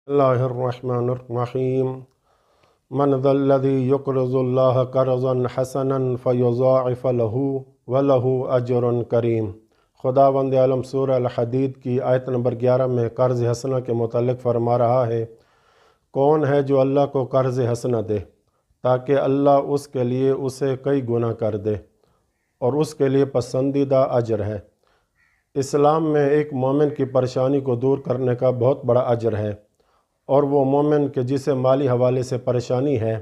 बिस्मिल्लाहिर्रहमानिर्रहीम। मन ज़ल्लज़ी युक़रिज़ुल्लाह क़र्ज़न हसनन फ़युज़ाइफ़ लहू व लहू अज्रुन करीम। खुदावंद आलम सूरह अल-हदीद की आयत नंबर 11 में कर्ज़ हसना के मुतालिक फरमा रहा है, कौन है जो अल्लाह को कर्ज़ हसना दे ताकि अल्लाह उसके लिए उसे कई गुना कर दे और उसके लिए पसंदीदा अजर है। इस्लाम में एक मोमिन की परेशानी को दूर करने का बहुत बड़ा अजर है, और वो मोमिन के जिसे माली हवाले से परेशानी है,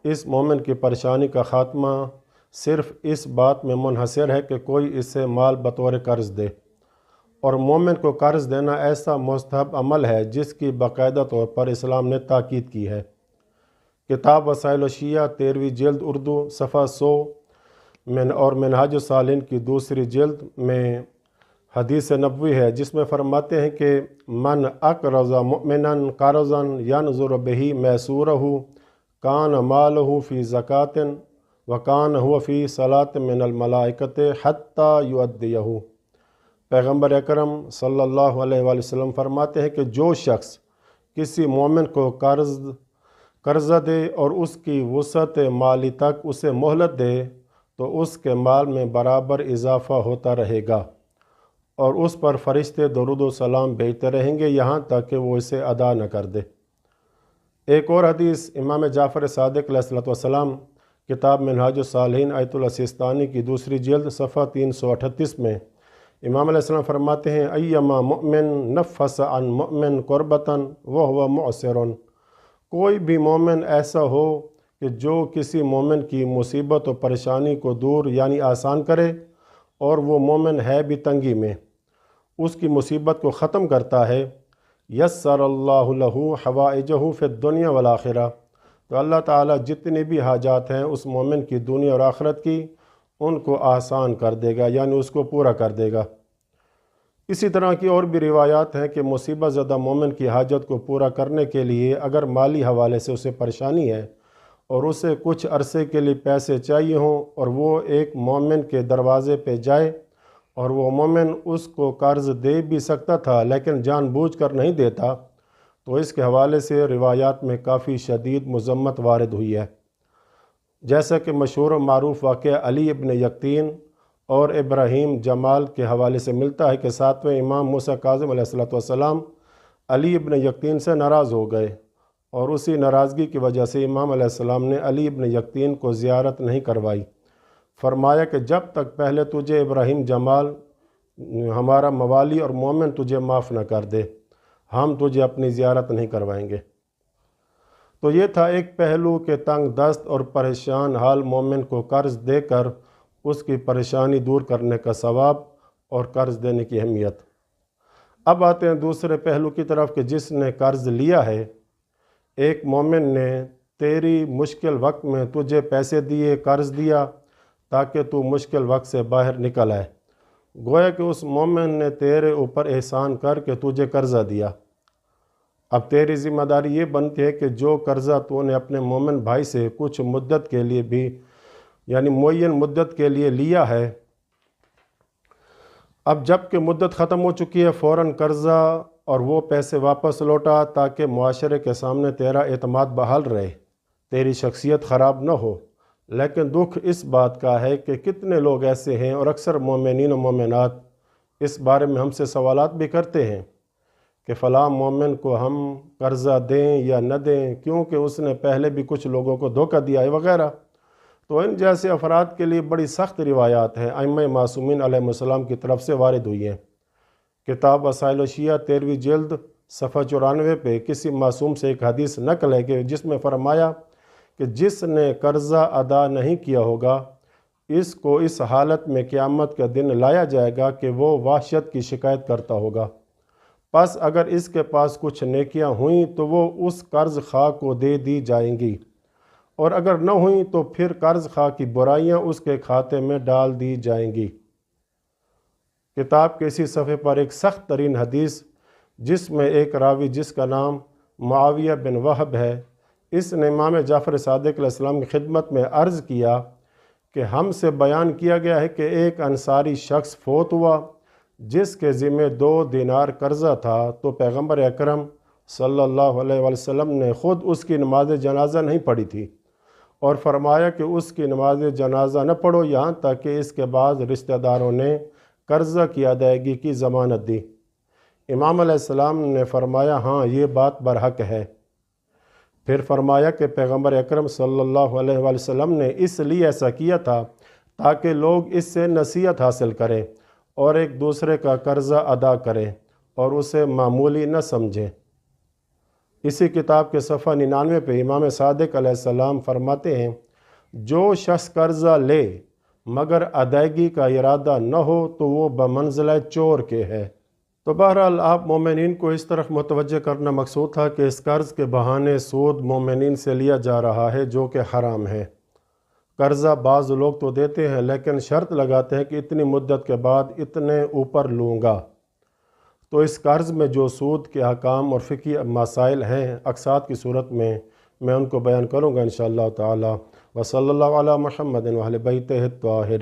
इस मोमिन की परेशानी का ख़ात्मा सिर्फ़ इस बात में मुनहसर है कि कोई इसे माल बतौर कर्ज़ दे। और मोमिन को कर्ज़ देना ऐसा मुस्तहब अमल है जिसकी बाकायदा तौर पर इस्लाम ने ताकीद की है। किताब वसाइल शिया 13वीं जिल्द उर्दू सफ़ा 100 में और मिनहाज सालिन की दूसरी जिल्द में हदीस नबवी है, जिसमें फरमाते हैं कि मन अक़रज़ा मुमिनन क़र्ज़न यनज़ुर बिही मैसूरहु कान मालहु फ़ी ज़कातिन व कान हुवा फ़ी सलात मिनल मलाइकति हत्ता युअद्दियहु। पैगम्बर अकरम सल्लल्लाहु अलैहि वसल्लम फरमाते हैं कि जो शख्स किसी मोमिन को कर्ज़ दे और उसकी वसअत माली तक उसे मोहलत दे तो उसके माल में बराबर इजाफ़ा होता रहेगा और उस पर फ़रिश्ते दरूद व सलाम भेजते रहेंगे यहाँ तक कि वो इसे अदा न कर दे। एक और हदीस इमाम जाफ़र सादिक़ अलैहिस्सलाम किताब मिनहाज सालिहीन आयतुल सिस्तानी की दूसरी जिल्द सफ़ा 338 में इमाम अलैहिस्सलाम फरमाते हैं, अय्यमा मुमिन नफ़स अन मुमिन कुर्बतन व हुवा मुअस्सिरुन। कोई भी मोमिन ऐसा हो कि जो किसी मोमिन की मुसीबत और परेशानी को दूर यानी आसान करे और वो मोमिन है भी तंगी में, उसकी मुसीबत को ख़त्म करता है, यस्सरल्लाहु लहू हवाइजहु फ़िद दुनिया वल आखिरा, तो अल्लाह ताला जितनी भी हाजात हैं उस मोमिन की दुनिया और आखिरत की, उनको आसान कर देगा यानी उसको पूरा कर देगा। इसी तरह की और भी रिवायात हैं कि मुसीबत ज़दा मोमिन की हाजत को पूरा करने के लिए अगर माली हवाले से उसे परेशानी है और उसे कुछ अरसे के लिए पैसे चाहिए हों और वो एक मोमिन के दरवाज़े पे जाए और वो मोमिन उसको कर्ज़ दे भी सकता था लेकिन जानबूझकर नहीं देता, तो इसके हवाले से रिवायात में काफ़ी शदीद मज़म्मत वारिद हुई है। जैसा कि मशहूर मारूफ वाक़या अली इब्न यक़तीन और इब्राहीम जमाल के हवाले से मिलता है कि 7वें इमाम मूसा काज़िम अलैहिस्सलाम अली इब्न यक़तीन से नाराज़ हो गए और उसी नाराज़गी की वजह से इमाम अलैहिस्सलाम ने अली इब्न यक़तीन को ज़ियारत नहीं करवाई। फरमाया कि जब तक पहले तुझे इब्राहीम जमाल हमारा मवाली और मोमिन तुझे माफ़ न कर दे, हम तुझे अपनी ज़ियारत नहीं करवाएंगे। तो ये था एक पहलू के तंग दस्त और परेशान हाल मोमिन को कर्ज़ देकर उसकी परेशानी दूर करने का सवाब और कर्ज़ देने की अहमियत। अब आते हैं दूसरे पहलू की तरफ कि जिसने कर्ज़ लिया है, एक मोमिन ने तेरी मुश्किल वक्त में तुझे पैसे दिए, कर्ज़ दिया ताकि तू मुश्किल वक्त से बाहर निकल आए। गोया कि उस मोमिन ने तेरे ऊपर एहसान करके तुझे कर्ज़ा दिया। अब तेरी ज़िम्मेदारी ये बनती है कि जो कर्ज़ा तूने अपने मोमिन भाई से कुछ मुद्दत के लिए भी यानी मुअय्यन मुद्दत के लिए लिया है, अब जब कि मुद्दत ख़त्म हो चुकी है फ़ौरन कर्ज़ा और वो पैसे वापस लौटा ताकि मुआशरे के सामने तेरा एतमाद बहाल रहे, तेरी शख्सियत ख़राब न हो। लेकिन दुख इस बात का है कि कितने लोग ऐसे हैं और अक्सर मोमिनीन और मोमिनात इस बारे में हमसे सवालात भी करते हैं कि फ़लाँ मोमिन को हम कर्ज़ा दें या न दें क्योंकि उसने पहले भी कुछ लोगों को धोखा दिया है वगैरह। तो इन जैसे अफराद के लिए बड़ी सख्त रिवायात हैं अइम्मा मासूमीन अलैहिमुस्सलाम की तरफ से वारिद हुई हैं। किताब वसाइल शिया 13वीं जिल्द सफ़ा 94 पे किसी मासूम से एक हदीस नकल है कि जिसमें फरमाया कि जिसने कर्ज़ा अदा नहीं किया होगा, इसको इस हालत में क़यामत का दिन लाया जाएगा कि वो वहशत की शिकायत करता होगा। बस अगर इसके पास कुछ नेकियां हुई तो वो उस कर्ज़ खा को दे दी जाएंगी और अगर न हुई तो फिर कर्ज़ खा की बुराइयां उसके खाते में डाल दी जाएंगी। किताब के इसी सफ़े पर एक सख्त तरीन हदीस जिसमें एक रावी जिसका नाम मुआविया बिन वहब है, इसने इमाम जाफ़र सादिक़ अलैहिस्सलाम की खिदमत में अर्ज़ किया कि हमसे बयान किया गया है कि एक अंसारी शख्स फ़ौत हुआ जिसके ज़िम्मे 2 दीनार कर्ज़ा था, तो पैगम्बर अकरम صلی اللہ علیہ وسلم نے خود اس کی نماز جنازہ نہیں پڑھی تھی اور فرمایا کہ اس کی نماز جنازہ نہ پڑھو یہاں تک کہ اس کے بعد رشتہ داروں نے قرضہ کی ادائیگی کی ضمانت دی۔ امام علیہ السلام نے فرمایا ہاں یہ بات برحق ہے۔ پھر فرمایا کہ پیغمبر اکرم صلی اللہ علیہ وسلم نے اس لیے ایسا کیا تھا تاکہ لوگ اس سے نصیحت حاصل کریں اور ایک دوسرے کا قرضہ ادا کریں اور اسے معمولی نہ سمجھیں۔ اسی کتاب کے صفحہ 99 پہ امام صادق علیہ السلام فرماتے ہیں جو شخص قرضہ لے مگر ادائیگی کا ارادہ نہ ہو تو وہ بمنزلہ چور کے ہے۔ تو بہرحال آپ مومنین کو اس طرف متوجہ کرنا مقصود تھا کہ اس قرض کے بہانے سود مومنین سے لیا جا رہا ہے جو کہ حرام ہے۔ قرضہ بعض لوگ تو دیتے ہیں لیکن شرط لگاتے ہیں کہ اتنی مدت کے بعد اتنے اوپر لوں گا۔ تو اس قرض میں جو سود کے احکام اور فقہی مسائل ہیں اقساط کی صورت میں ان کو بیان کروں گا انشاءاللہ تعالی۔ وصلی اللہ علی محمد و اہل بیتہ الطاہرین۔